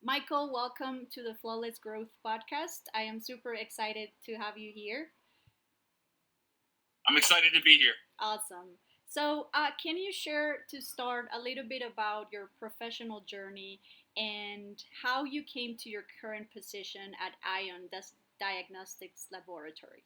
Michael, welcome to the Flawless Growth Podcast. I am super excited to have you here. I'm excited to be here. Awesome. So, can you share to start a little bit about your professional journey and how you came to your current position at ION Diagnostics Laboratory?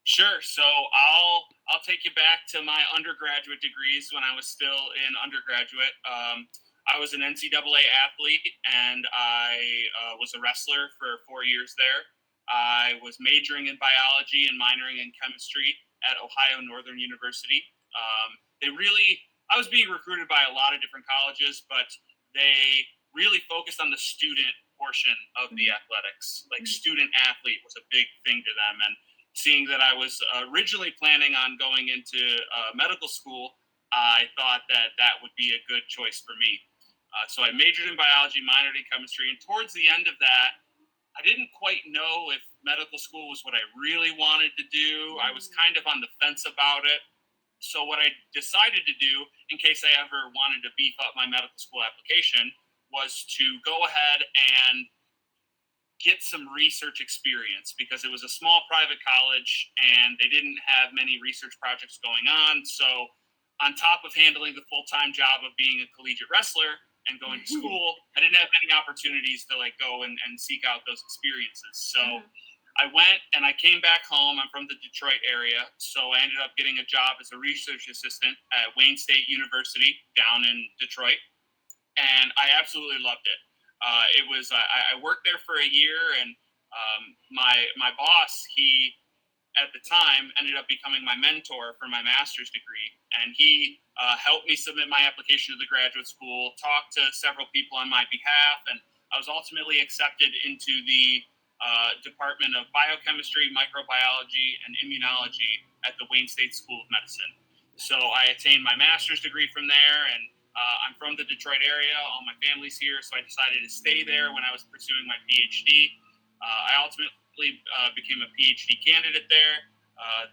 Sure. So I'll take you back to my undergraduate degrees when I was still in undergraduate. I was an NCAA athlete, and I was a wrestler for 4 years there. I was majoring in biology and minoring in chemistry at Ohio Northern University. I was being recruited by a lot of different colleges, but they really focused on the student portion of the athletics. Like student athlete was a big thing to them, and seeing that I was originally planning on going into medical school, I thought that that would be a good choice for me. So I majored in biology, minored in chemistry, and towards the end of that, I didn't quite know if medical school was what I really wanted to do. I was kind of on the fence about it. So what I decided to do, in case I ever wanted to beef up my medical school application, was to go ahead and get some research experience, because it was a small private college and they didn't have many research projects going on. So on top of handling the full-time job of being a collegiate wrestler and going to school, I didn't have many opportunities to go and seek out those experiences. So I went and I came back home. I'm from the Detroit area. So I ended up getting a job as a research assistant at Wayne State University down in Detroit. And I absolutely loved it. I worked there for a year, and my boss, he at the time ended up becoming my mentor for my master's degree, and he helped me submit my application to the graduate school, talked to several people on my behalf, and I was ultimately accepted into the Department of Biochemistry, Microbiology, and Immunology at the Wayne State School of Medicine. So I attained my master's degree from there, and I'm from the Detroit area. All my family's here, so I decided to stay there when I was pursuing my PhD. I ultimately became a PhD candidate there.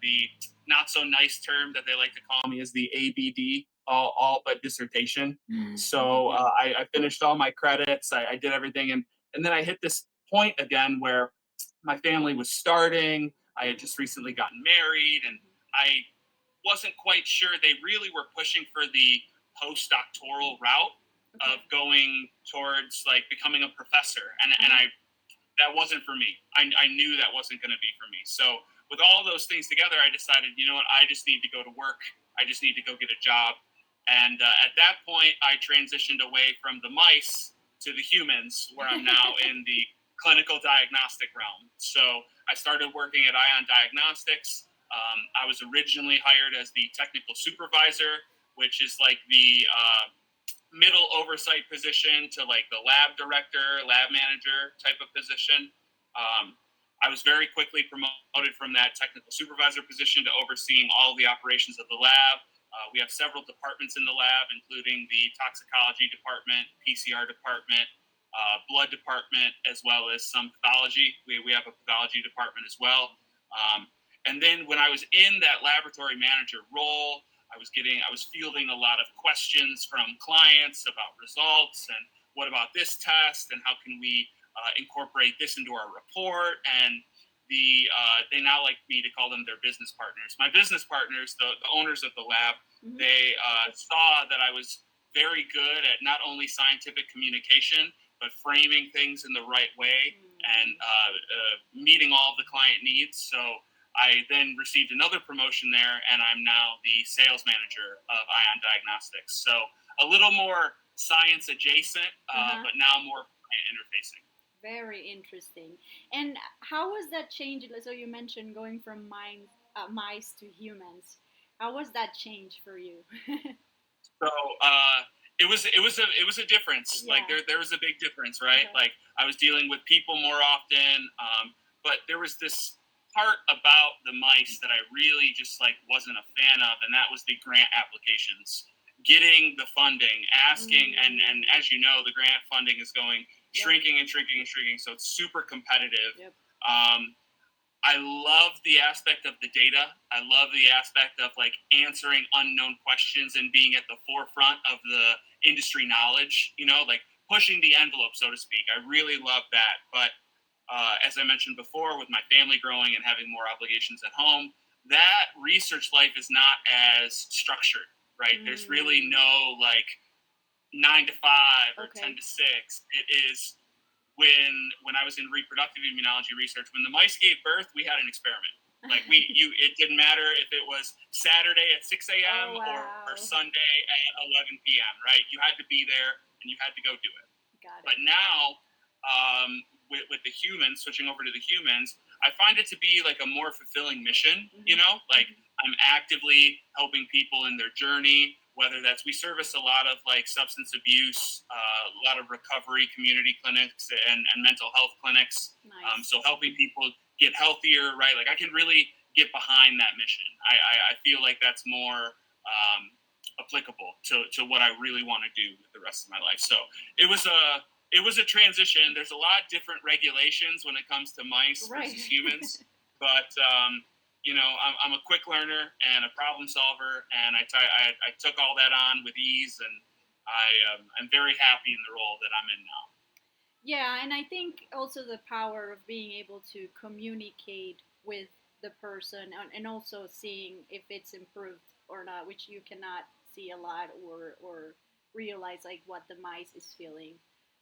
The not so nice term that they like to call me is the ABD, all but dissertation. So I finished all my credits. I did everything, and then I hit this point again where my family was starting. I had just recently gotten married, and I wasn't quite sure. They really were pushing for the postdoctoral route of going towards becoming a professor, and that wasn't for me. I knew that wasn't going to be for me. So with all those things together, I decided, you know what, I just need to go to work. I just need to go get a job. And at that point, I transitioned away from the mice to the humans, where I'm now in the clinical diagnostic realm. So I started working at ION Diagnostics. I was originally hired as the technical supervisor, which is like the middle oversight position to the lab director, lab manager type of position. I was very quickly promoted from that technical supervisor position to overseeing all the operations of the lab. We have several departments in the lab, including the toxicology department, PCR department, blood department, as well as some pathology. We have a pathology department as well. And then when I was in that laboratory manager role, I was fielding a lot of questions from clients about results and what about this test and how can we incorporate this into our report. And they now like me to call them their business partners. My business partners, the owners of the lab, they saw that I was very good at not only scientific communication, but framing things in the right way and meeting all of the client needs. So I then received another promotion there, and I'm now the sales manager of ION Diagnostics. So a little more science adjacent, but now more client interfacing. Very interesting. And how was that change? So you mentioned going from mice to humans. How was that change for you? So it was a difference. Yeah. There was a big difference, right? Okay. I was dealing with people more often, but there was this part about the mice that I really just wasn't a fan of, and that was the grant applications. Getting the funding, asking, and as you know, the grant funding is going shrinking and shrinking and shrinking, so it's super competitive. Yep. I love the aspect of the data. I love the aspect of like answering unknown questions and being at the forefront of the industry knowledge, like pushing the envelope, so to speak. I really love that. But as I mentioned before, with my family growing and having more obligations at home, that research life is not as structured, right? There's really Mm, no like 9 to 5 or ten okay. to six. It is when I was in reproductive immunology research, when the mice gave birth, we had an experiment. Like it didn't matter if it was Saturday at 6 a.m. Oh or wow. Sunday at 11 p.m. Right? You had to be there and you had to go do it. Got But it. now, with the humans, switching over to the humans, I find it to be like a more fulfilling mission. Hmm. Like Hmm. I'm actively helping people in their journey. Whether that's we service a lot of like substance abuse, a lot of recovery community clinics and mental health clinics. Nice. So helping people get healthier, right? Like I can really get behind that mission. I feel like that's more applicable to what I really want to do with the rest of my life. So it was a it was a transition. There's a lot of different regulations when it comes to mice Right. versus humans, but I'm a quick learner and a problem solver, and I took all that on with ease, and I'm very happy in the role that I'm in now. Yeah, and I think also the power of being able to communicate with the person and also seeing if it's improved or not, which you cannot see a lot or realize like what the mice is feeling.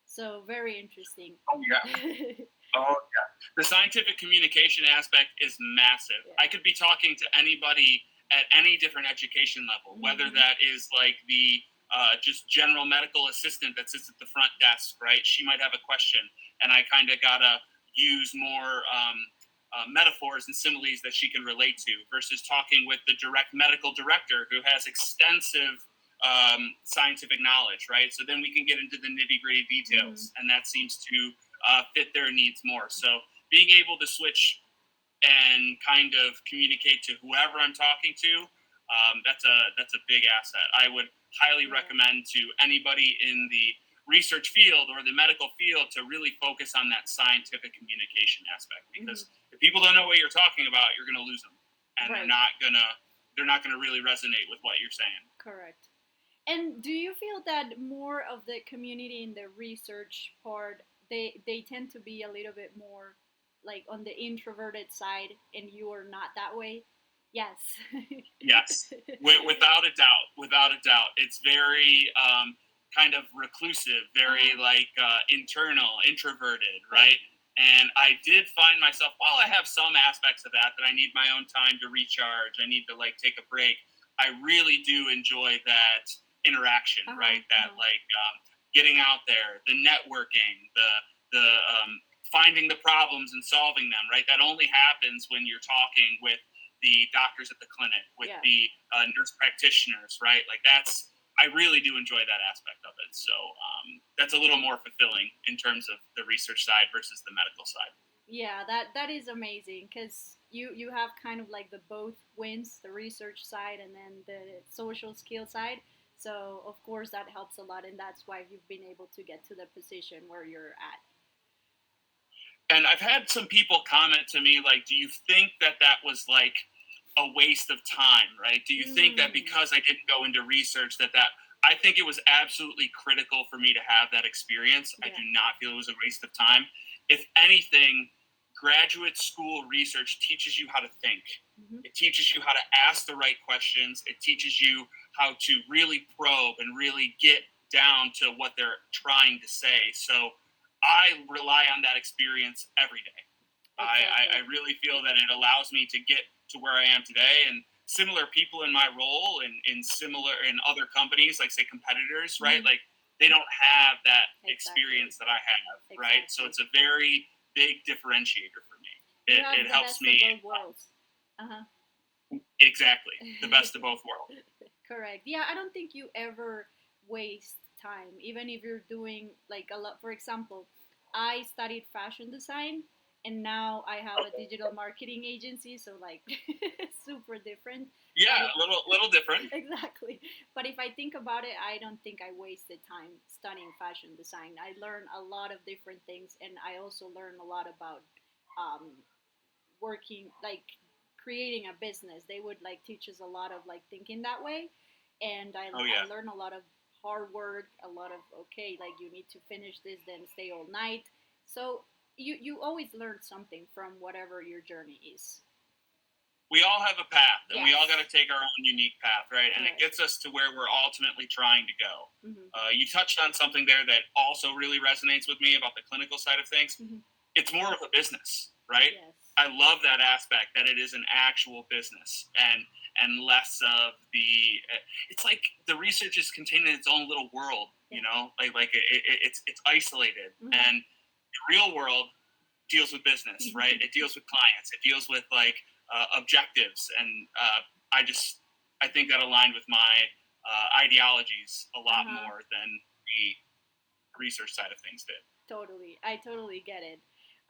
So very interesting. Oh yeah. Oh yeah. The scientific communication aspect is massive. I Yeah. could be talking to anybody at any different education level, whether Hmm. that is like the just general medical assistant that sits at the front desk, right? She might have a question, and I kind of gotta use more metaphors and similes that she can relate to, versus talking with the direct medical director who has extensive scientific knowledge, right? So then we can get into the nitty gritty Hmm. details, and that seems to fit their needs more. So being able to switch and kind of communicate to whoever I'm talking to, that's a big asset. I would highly Yeah. recommend to anybody in the research field or the medical field to really focus on that scientific communication aspect, Hmm. because if people don't know what you're talking about, you're going to lose them, and they're Right. not gonna really resonate with what you're saying. Correct. And do you feel that more of the community in the research part they tend to be a little bit more like on the introverted side and you are not that way? Yes. Yes, without a doubt, without a doubt, it's very kind of reclusive, very Uh-huh. like internal, introverted, Right. right? And I did find myself, while I have some aspects of that I need my own time to recharge, I need to like take a break. I really do enjoy that interaction, Uh-huh. right? That Uh-huh. like getting out there, the networking, the finding the problems and solving them, right? That only happens when you're talking with the doctors at the clinic, with Yeah. the nurse practitioners, right? Like I really do enjoy that aspect of it. So that's a little more fulfilling in terms of the research side versus the medical side. Yeah, that is amazing because you have kind of like the both wins, the research side and then the social skill side. So of course that helps a lot, and that's why you've been able to get to the position where you're at. And I've had some people comment to me like, "Do you think that was like a waste of time, right? Do you think that Mm, because I didn't go into research that I think it was absolutely critical for me to have that experience. I yeah. do not feel it was a waste of time. If anything, graduate school research teaches you how to think. Hmm. It teaches you how to ask the right questions. It teaches you how to really probe and really get down to what they're trying to say. So I rely on that experience every day. I Exactly. really feel that it allows me to get to where I am today. And similar people in my role and in other companies, like say competitors, right? Hmm. Like they don't have that Exactly. experience that I have, right? So Exactly. it's a very big differentiator for me. You It have the helps best of me both worlds. Uh exactly the huh. best of both worlds. Correct. Yeah, I don't think you ever waste time, even if you're doing like a lot. For example, I studied fashion design and now I have a Okay. digital marketing agency, so like super different. But Yeah, it, a little different. exactly. But if I think about it, I don't think I wasted time studying fashion design. I learned a lot of different things, and I also learned a lot about um, working, like creating a business, they would like teach us a lot of like thinking that way. And Oh I yeah. learned a lot of hard work, a lot of, okay, like you need to finish this, then stay all night. So you always learn something from whatever your journey is. We all have a path, and we all got to Yes. take our own unique path, right? And it Correct. gets us to where we're ultimately trying to go. Mm-hmm. You touched on something there that also really resonates with me about the clinical side of things. Mm-hmm. It's more of a business, right? Yes. I love that aspect that it is an actual business and less of the. It's like the research is contained in its own little world, Yeah. you know, it's isolated, Mm-hmm. and the real world deals with business, right? It deals with clients. It deals with like objectives, and I think that aligned with my ideologies a lot Uh-huh. more than the research side of things did. Totally. I totally get it.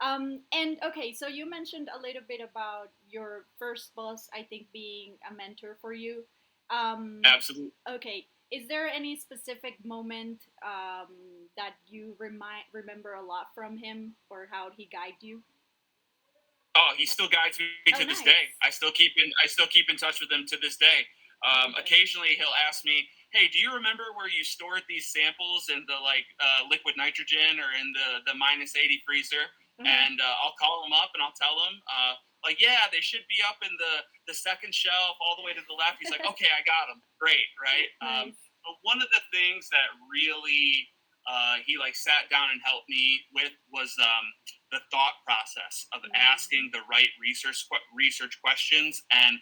And okay, so you mentioned a little bit about your first boss, I think, being a mentor for you. Absolutely. Okay, is there any specific moment that you remember a lot from him, or how he guided you? Oh, he still guides me Oh, to this nice. day. I still keep in touch with him to this day. Okay. Occasionally, he'll ask me, "Hey, do you remember where you stored these samples in the like liquid nitrogen or in the -80 freezer?" Uh-huh. And I'll call him up and I'll tell him, like, "Yeah, they should be up in the second shelf, all the way to the left." He's like, "Okay, I got them. Great, right?" Nice. But one of the things that really he like sat down and helped me with was the thought process of asking the right research questions. And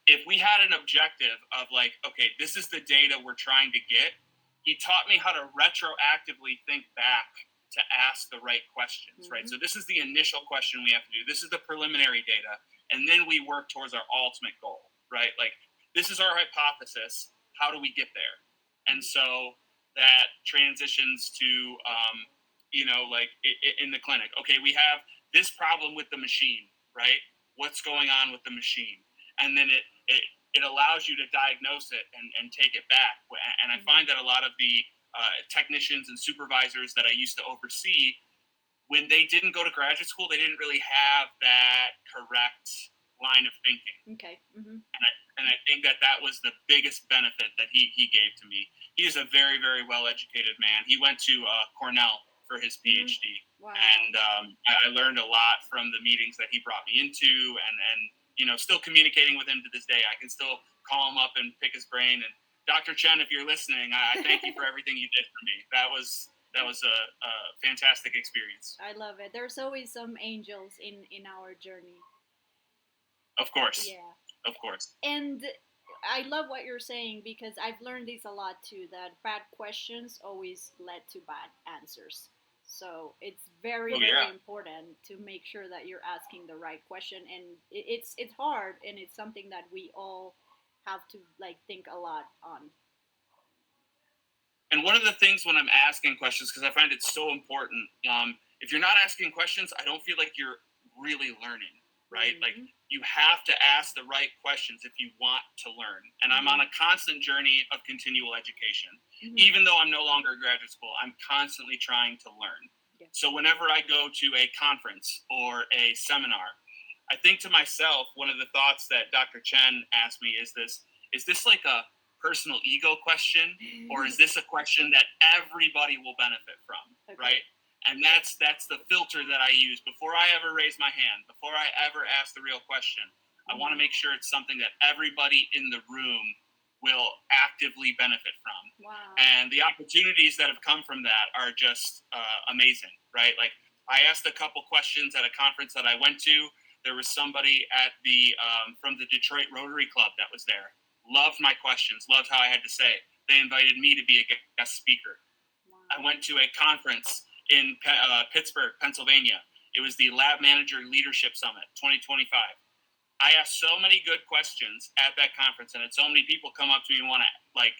if we had an objective of like, okay, this is the data we're trying to get, he taught me how to retroactively think back to ask the right questions, right? So this is the initial question we have to do. This is the preliminary data, and then we work towards our ultimate goal, right? Like this is our hypothesis. How do we get there? And so that transitions to like in the clinic. Okay, we have this problem with the machine, right? What's going on with the machine? And then it allows you to diagnose it and take it back. And I find that a lot of the technicians and supervisors that I used to oversee, when they didn't go to graduate school, they didn't really have that correct line of thinking. Okay. Mm-hmm. And I think that was the biggest benefit that he gave to me. He is a very, very well educated man. He went to Cornell for his PhD. Wow. And I learned a lot from the meetings that he brought me into, and still communicating with him to this day. I can still call him up and pick his brain. And Dr. Chen, if you're listening, I thank you for everything you did for me. That was a fantastic experience. I love it. There's always some angels in our journey. Of course. Yeah. Of course. And I love what you're saying, because I've learned this a lot too, that bad questions always led to bad answers. So it's very, very important to make sure that you're asking the right question, and it's hard, and it's something that we all have to like think a lot on. And one of the things when I'm asking questions, because I find it so important, if you're not asking questions, I don't feel like you're really learning, right? Like you have to ask the right questions if you want to learn. And I'm on a constant journey of continual education. Even though I'm no longer in graduate school, I'm constantly trying to learn. Yeah. So whenever I go to a conference or a seminar, I think to myself, one of the thoughts that Dr. Chen asked me is this like a personal ego question, or is this a question that everybody will benefit from, right? And that's the filter that I use before I ever raise my hand, before I ever ask the real question. I want to make sure it's something that everybody in the room will actively benefit from. Wow. And the opportunities that have come from that are just amazing, right? Like I asked a couple questions at a conference that I went to. There was somebody at the from the Detroit Rotary Club that was there. Loved my questions, loved how I had to say. They invited me to be a guest speaker. Wow. I went to a conference in Pittsburgh, Pennsylvania. It was the Lab Manager Leadership Summit 2025. I asked so many good questions at that conference, and had so many people come up to me and want to like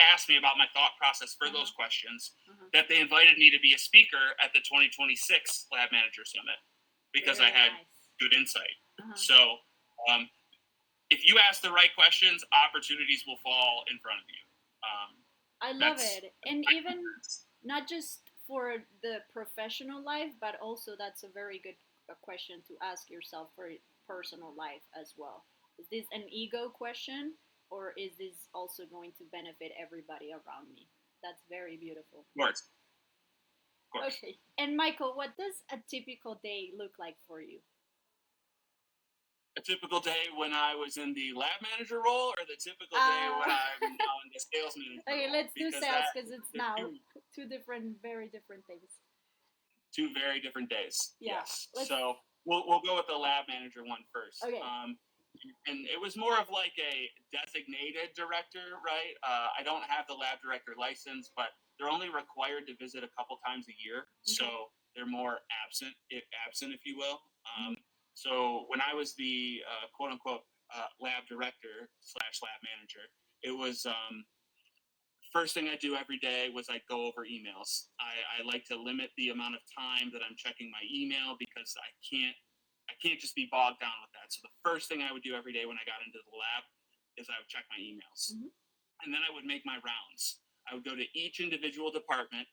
ask me about my thought process for those questions, that they invited me to be a speaker at the 2026 Lab Manager Summit because I had good insight. So if you ask the right questions, opportunities will fall in front of you. I love it. And even not just for the professional life, but also that's a very good a question to ask yourself for personal life as well. Is this an ego question, or is this also going to benefit everybody around me? That's very beautiful. Of course, of course. Okay. And Michael, what does a typical day look like for you? A typical day when I was in the lab manager role, or the typical day when I'm now in the sales manager Okay, role? let's do Because sales because it's they're now two different, very different things. two very different days. Yeah. Yes. So we'll go with the lab manager one first. Okay. And it was more of like a designated director, right? I don't have the lab director license, but they're only required to visit a couple times a year, so they're more absent, if you will. So when I was the quote unquote lab director / lab manager, it was first thing I do every day was I go over emails. I like to limit the amount of time that I'm checking my email because I can't just be bogged down with that. So the first thing I would do every day when I got into the lab is I would check my emails. And then I would make my rounds. I would go to each individual department.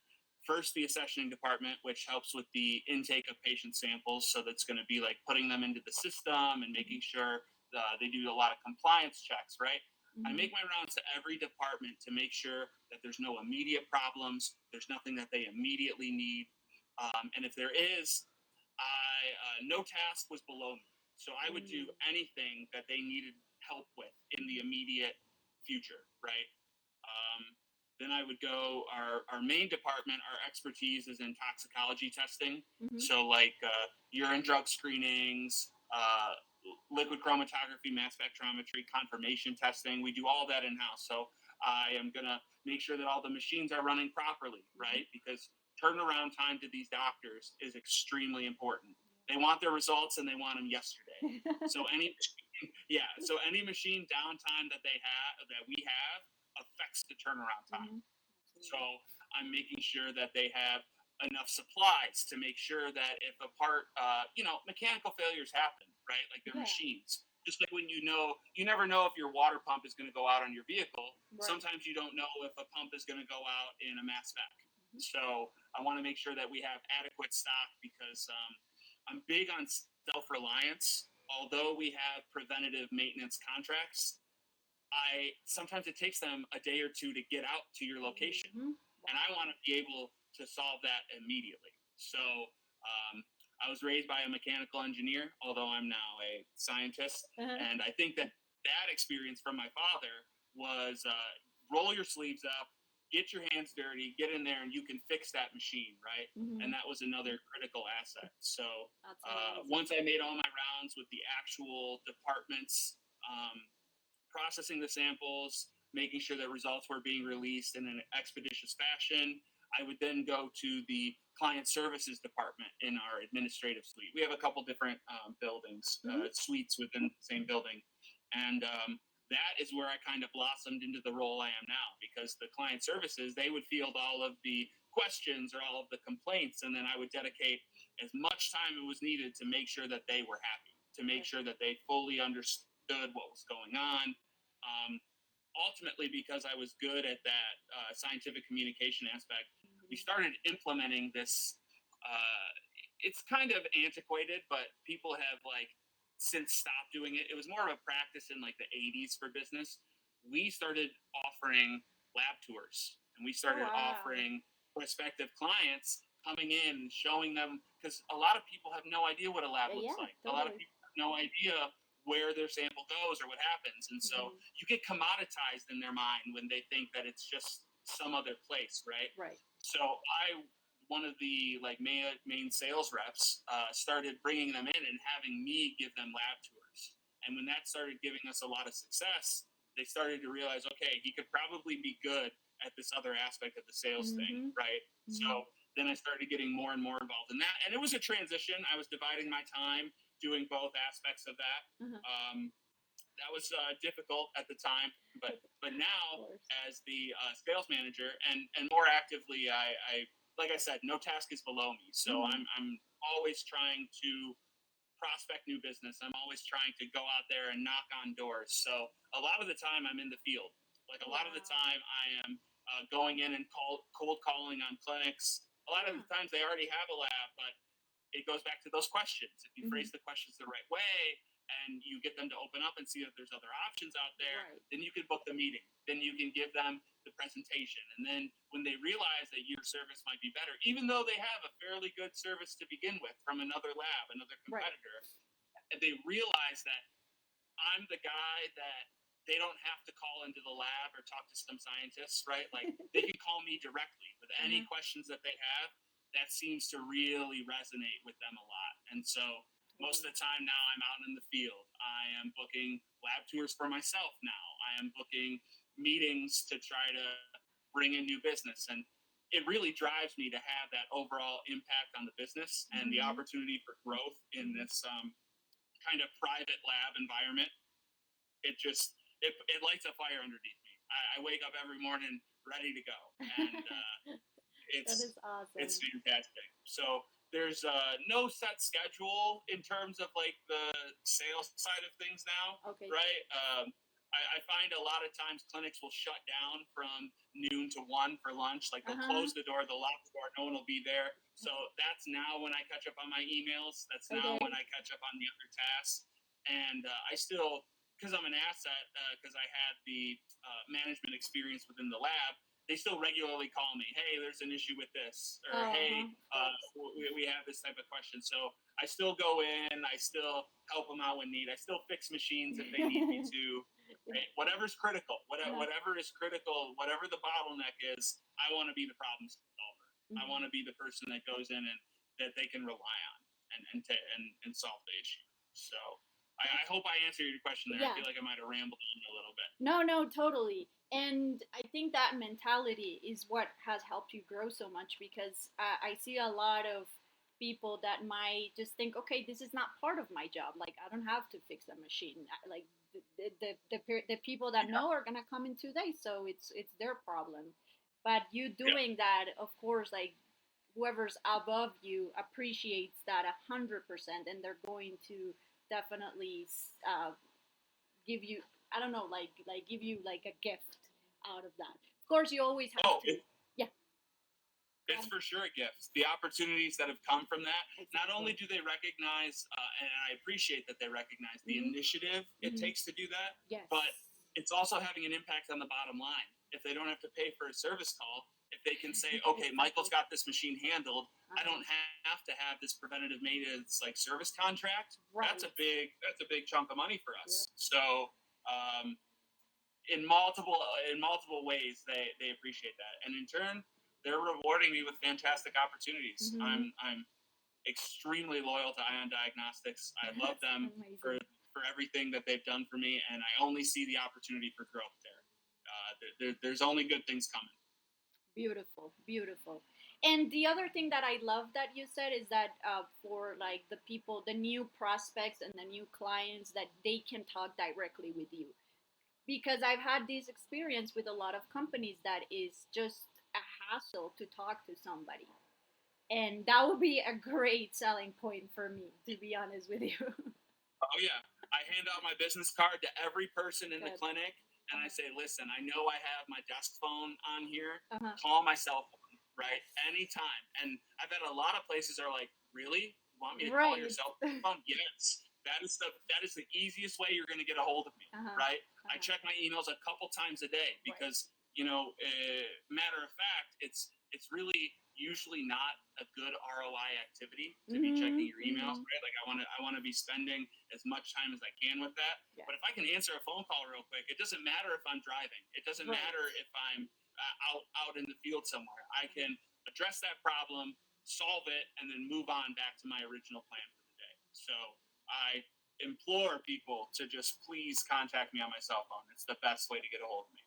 First, the accessioning department, which helps with the intake of patient samples. So that's going to be like putting them into the system and making sure they do a lot of compliance checks, right? I make my rounds to every department to make sure that there's no immediate problems. There's nothing that they immediately need. And if there is, no task was below me. So I would do anything that they needed help with in the immediate future, right? Then I would go, our main department, our expertise is in toxicology testing. So like urine drug screenings, liquid chromatography, mass spectrometry, confirmation testing. We do all that in-house. So I am going to make sure that all the machines are running properly, right? Because turnaround time to these doctors is extremely important. They want their results and they want them yesterday. So any machine downtime that we have affects the turnaround time. So I'm making sure that they have enough supplies to make sure that if a part, mechanical failures happen, right? Like they're machines. Just like when you never know if your water pump is going to go out on your vehicle. Right. Sometimes you don't know if a pump is going to go out in a mass spec. So I want to make sure that we have adequate stock because I'm big on self-reliance. Although we have preventative maintenance contracts, sometimes it takes them a day or two to get out to your location, and I want to be able to solve that immediately. So I was raised by a mechanical engineer, although I'm now a scientist, and I think that experience from my father was roll your sleeves up, get your hands dirty, get in there, and you can fix that machine, right? And that was another critical asset. So once I made all my rounds with the actual departments, processing the samples, making sure that results were being released in an expeditious fashion, I would then go to the client services department in our administrative suite. We have a couple different buildings, suites within the same building. And that is where I kind of blossomed into the role I am now, because the client services, they would field all of the questions or all of the complaints, and then I would dedicate as much time as was needed to make sure that they were happy, to make sure that they fully understood what was going on. Ultimately, because I was good at that scientific communication aspect, we started implementing this. It's kind of antiquated, but people have since stopped doing it. It was more of a practice in the 80s for business. We started offering lab tours, and we started offering prospective clients coming in, showing them, because a lot of people have no idea what a lab looks like. Totally. A lot of people have no idea where their sample goes or what happens. And so you get commoditized in their mind when they think that it's just some other place, right? Right. So one of the main sales reps, started bringing them in and having me give them lab tours. And when that started giving us a lot of success, they started to realize, okay, he could probably be good at this other aspect of the sales thing, right? So then I started getting more and more involved in that. And it was a transition. I was dividing my time, doing both aspects of that. That was difficult at the time, but now as the sales manager and more actively, I like I said, no task is below me. So I'm always trying to prospect new business. I'm always trying to go out there and knock on doors. So a lot of the time I'm in the field. A lot of the time I am going in and cold calling on clinics. A lot of the times they already have a lab, but it goes back to those questions. If you Mm-hmm. phrase the questions the right way and you get them to open up and see that there's other options out there, Right. then you can book the meeting. Then you can give them the presentation. And then when they realize that your service might be better, even though they have a fairly good service to begin with from another lab, another competitor, right, they realize that I'm the guy that they don't have to call into the lab or talk to some scientists, right? Like they can call me directly with any questions that they have. That seems to really resonate with them a lot. And so most of the time now I'm out in the field. I am booking lab tours for myself now. I am booking meetings to try to bring in new business. And it really drives me to have that overall impact on the business and the opportunity for growth in this kind of private lab environment. It just it lights a fire underneath me. I wake up every morning ready to go, and That is awesome. It's fantastic. So there's no set schedule in terms of like the sales side of things now, okay, right? I find a lot of times clinics will shut down from noon to 1 for lunch. Like they'll close the door, they'll lock the door, no one will be there. So that's now when I catch up on my emails. That's now when I catch up on the other tasks. And I still, because I'm an asset, because I had the management experience within the lab, they still regularly call me. Hey, there's an issue with this, or hey, we have this type of question. So I still go in. I still help them out when need. I still fix machines if they need me to. Right? Whatever's critical, whatever is critical, whatever the bottleneck is, I want to be the problem solver. I want to be the person that goes in and that they can rely on and solve the issue. So I hope I answered your question there. I feel like I might have rambled a little bit. No, totally. And I think that mentality is what has helped you grow so much, because I see a lot of people that might just think, okay, this is not part of my job. Like, I don't have to fix a machine. Like, the people that know are gonna come in 2 days, so it's their problem. But you doing that, of course, like whoever's above you appreciates that 100%, and they're going to definitely give you, I don't know, like give you like a gift out of that. Of course, you always have to. It's for sure a gift. The opportunities that have come from that, not only do they recognize, and I appreciate that they recognize the initiative it takes to do that, but it's also having an impact on the bottom line. If they don't have to pay for a service call, if they can say, okay, Michael's got this machine handled, I don't have to have this preventative maintenance like service contract. Right. That's a big chunk of money for us. Yep. So in multiple ways, they appreciate that, and in turn, they're rewarding me with fantastic opportunities. I'm extremely loyal to Ion Diagnostics. I love them for everything that they've done for me, and I only see the opportunity for growth there. There's only good things coming. Beautiful. And the other thing that I love that you said is that for like the people, the new prospects and the new clients, that they can talk directly with you. Because I've had this experience with a lot of companies that is just a hassle to talk to somebody. And that would be a great selling point for me, to be honest with you. Oh, yeah. I hand out my business card to every person in the clinic, and I say, listen, I know I have my desk phone on here. Call my cell phone, right? Anytime. And I've had a lot of places are like, really? You want me to call your cell phone? Yes. That is the easiest way you're going to get a hold of me, right? I check my emails a couple times a day because, matter of fact, it's really usually not a good ROI activity to be checking your emails, right? Like I want to be spending as much time as I can with that. Yeah. But if I can answer a phone call real quick, it doesn't matter if I'm driving. It doesn't matter if I'm out in the field somewhere. I can address that problem, solve it, and then move on back to my original plan for the day. So I implore people to just please contact me on my cell phone. It's the best way to get a hold of me.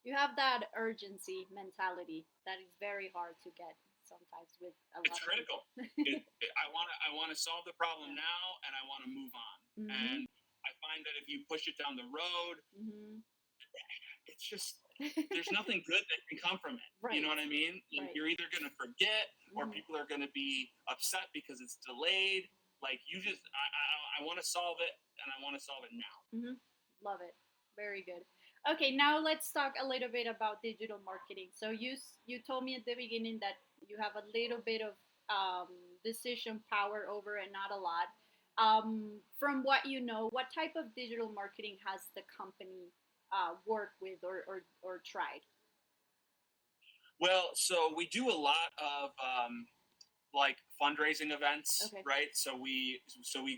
You have that urgency mentality that is very hard to get sometimes with a lot. It's critical. I want to solve the problem now, and I want to move on. And I find that if you push it down the road, it's just there's nothing good that can come from it. Right. You know what I mean? You're either going to forget, or people are going to be upset because it's delayed. Like I want to solve it, and I want to solve it now. Love it. Very good. Okay, now let's talk a little bit about digital marketing. So you told me at the beginning that you have a little bit of um, decision power over it, not a lot. From what you know, what type of digital marketing has the company worked with or tried? Well, so we do a lot of like fundraising events, Okay. right? So we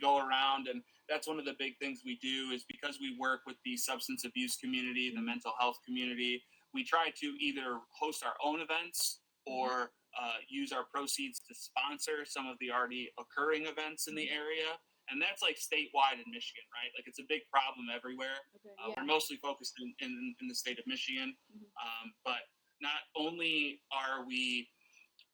go around, and that's one of the big things we do is because we work with the substance abuse community, the Mm-hmm. mental health community. We try to either host our own events Mm-hmm. or use our proceeds to sponsor some of the already occurring events in the Mm-hmm. area. And that's like statewide in Michigan, right? Like it's a big problem everywhere. Okay. Yeah. We're mostly focused in the state of Michigan, Mm-hmm. but not only are we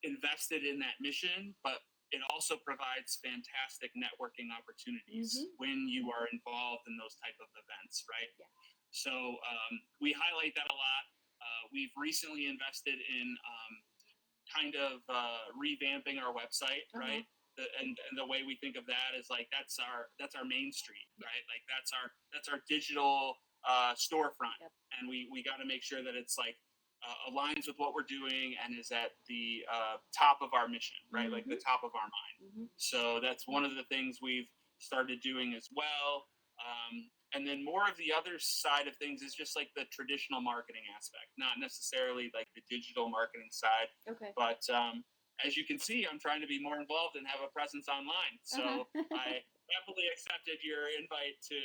invested in that mission, but it also provides fantastic networking opportunities Mm-hmm. when you are involved in those type of events, right? Yeah. So we highlight that a lot. We've recently invested in kind of revamping our website, Uh-huh. right? And the way we think of that is like that's our main street, Yeah. right? Like that's our digital storefront, Yep. and we got to make sure that it's like aligns with what we're doing and is at the top of our mission, right? Like Mm-hmm. the top of our mind. Mm-hmm. So that's one of the things we've started doing as well. And then more of the other side of things is just like the traditional marketing aspect, not necessarily like the digital marketing side. Okay. But as you can see, I'm trying to be more involved and have a presence online. Uh-huh. So I happily accepted your invite to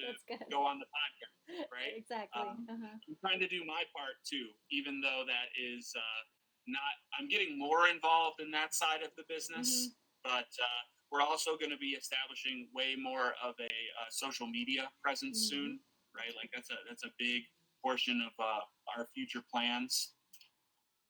That's good. go on the podcast, right? Exactly. Uh-huh. I'm trying to do my part too, even though that is not, I'm getting more involved in that side of the business, Mm-hmm. but we're also going to be establishing way more of a social media presence Mm-hmm. soon, right? Like that's a big portion of our future plans,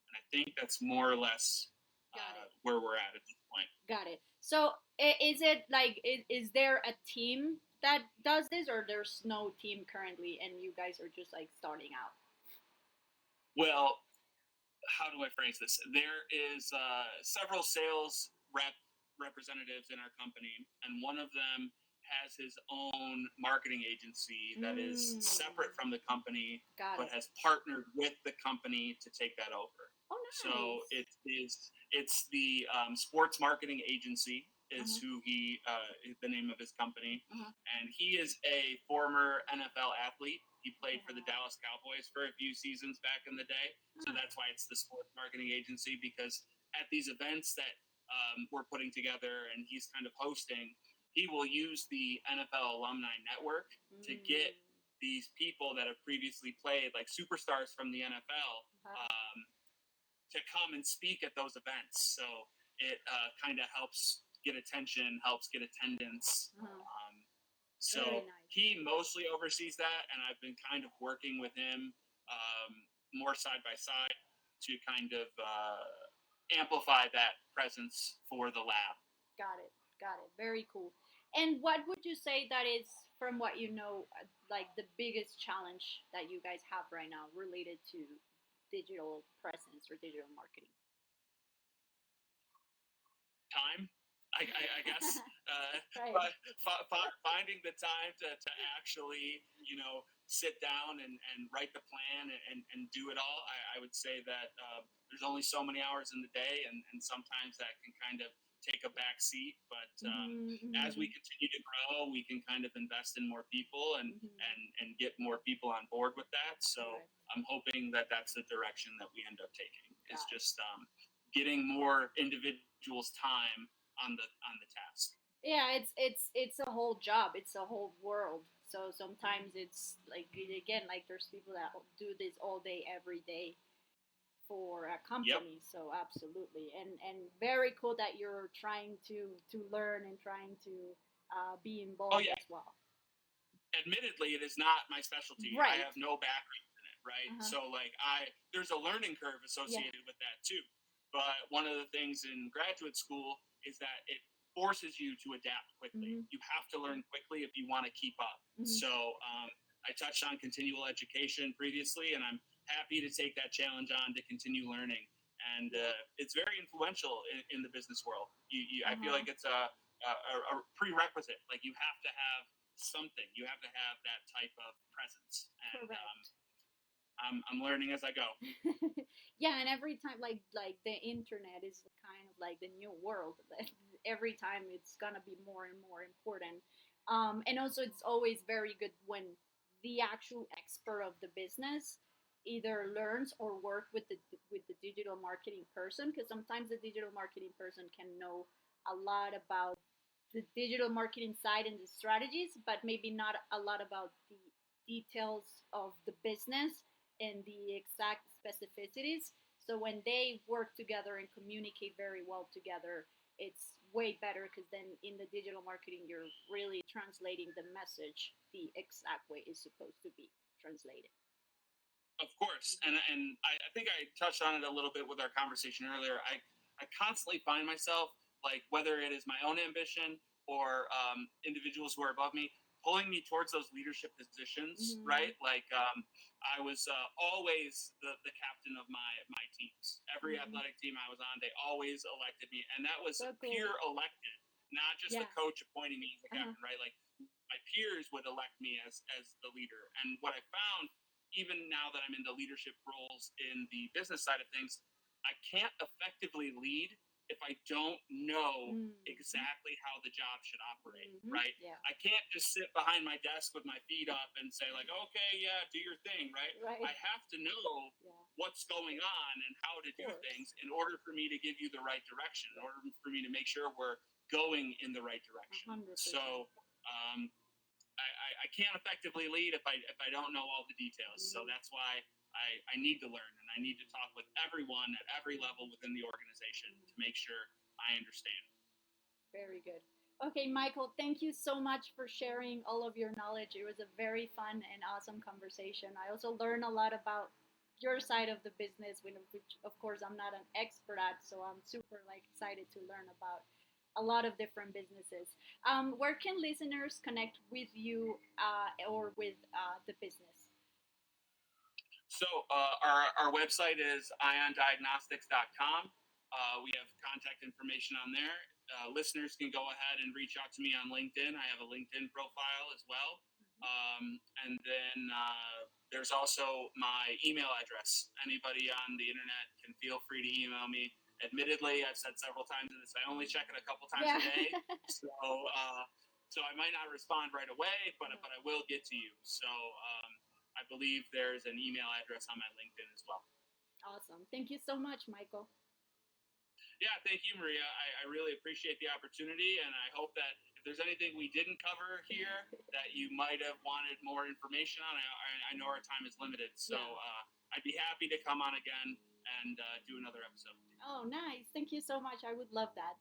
and I think that's more or less Got it. where we're at this point. Got it. So is it like is there a team that does this, or there's no team currently, and you guys are just like starting out? Well, how do I phrase this? There is several sales representatives in our company, and one of them has his own marketing agency that is Mm. separate from the company, Got but it. has partnered with the company to take that over. Oh, So nice. it's the sports marketing agency is Uh-huh. who is the name of his company, Uh-huh. and he is a former NFL athlete. He played for the Wow. Dallas Cowboys for a few seasons back in the day, so Ah, that's why it's the sports marketing agency. Because at these events that we're putting together and he's kind of hosting, he will use the NFL alumni network to get mm. these people that have previously played, like superstars from the NFL, Wow. to come and speak at those events. So it kind of helps get attention, helps get attendance. Uh-huh. Very So nice. he mostly oversees that, and I've been kind of working with him more side by side to kind of amplify that presence for the lab. Got it. Got it. Very cool. And what would you say that is, from what you know, like the biggest challenge that you guys have right now related to digital presence or digital marketing? Time, I guess, Right. but finding the time to actually, sit down and write the plan and do it all. I would say that there's only so many hours in the day, and sometimes that can kind of take a back seat. But as Mm-hmm. we continue to grow, we can kind of invest in more people Mm-hmm. and get more people on board with that. So Right. I'm hoping that that's the direction that we end up taking. Is Got it. just getting more individuals time on the task. Yeah, it's a whole job. It's a whole world. So sometimes it's like again, like there's people that do this all day, every day for a Yep. company. So absolutely, and very cool that you're trying to learn and trying to be Oh involved yeah. as well. Admittedly, it is not my specialty. I Right. have no background in it, right? Uh-huh. So like there's a learning curve Yeah. associated with that too. But one of the things in graduate school is that it forces you to adapt quickly. Mm-hmm. You have to learn quickly if you want to keep up. Mm-hmm. So I touched on continual education previously, and I'm happy to take that challenge on to continue learning. And it's very influential in the business world. I feel Uh-huh. like it's a prerequisite. Like you have to have something. You have to have that type of presence, and Correct. I'm learning as I go. Yeah, and every time like the internet is kind of like the new world. Every time it's gonna be more and more important. And also, it's always very good when the actual expert of the business either learns or work with the digital marketing person, because sometimes the digital marketing person can know a lot about the digital marketing side and the strategies, but maybe not a lot about the details of the business and the exact specificities. So when they work together and communicate very well together, it's way better, because then in the digital marketing, you're really translating the message the exact way it's supposed to be translated. Of course, and I think I touched on it a little bit with our conversation earlier. I constantly find myself, like, whether it is my own ambition or individuals who are above me, pulling me towards those leadership positions, right? Like, I was always the captain of my teams. Every athletic team I was on, they always elected me, and that was So cool. peer elected, not just the Yeah. coach appointing me as the captain, right? Like, my peers would elect me as the leader. And what I found, even now that I'm in the leadership roles in the business side of things, I can't effectively lead if I don't know exactly how the job should operate, right? Yeah. I can't just sit behind my desk with my feet up and say, like, okay, yeah, do your thing, right? I have to know what's going on and how to do things in order for me to give you the right direction, in order for me to make sure we're going in the right direction. 100%. So I can't effectively lead if I don't know all the details. So that's why I need to learn, and I need to talk with everyone at every level within the organization to make sure I understand. Very good. Okay, Michael, thank you so much for sharing all of your knowledge. It was a very fun and awesome conversation. I also learned a lot about your side of the business, which of course I'm not an expert at, so I'm super like excited to learn about a lot of different businesses. Where can listeners connect with you or with the business? So our website is iondiagnostics.com. We have contact information on there. Listeners can go ahead and reach out to me on LinkedIn. I have a LinkedIn profile as well. And then there's also my email address. Anybody on the internet can feel free to email me. Admittedly, I've said several times in this, I only check it a couple times a day. So I might not respond right away, but I will get to you. So I believe there's an email address on my LinkedIn as well. Awesome. Thank you so much, Michael. Yeah, thank you, Maria. I really appreciate the opportunity, and I hope that if there's anything we didn't cover here that you might have wanted more information on, I know our time is limited, so I'd be happy to come on again and do another episode. Oh, nice. Thank you so much. I would love that.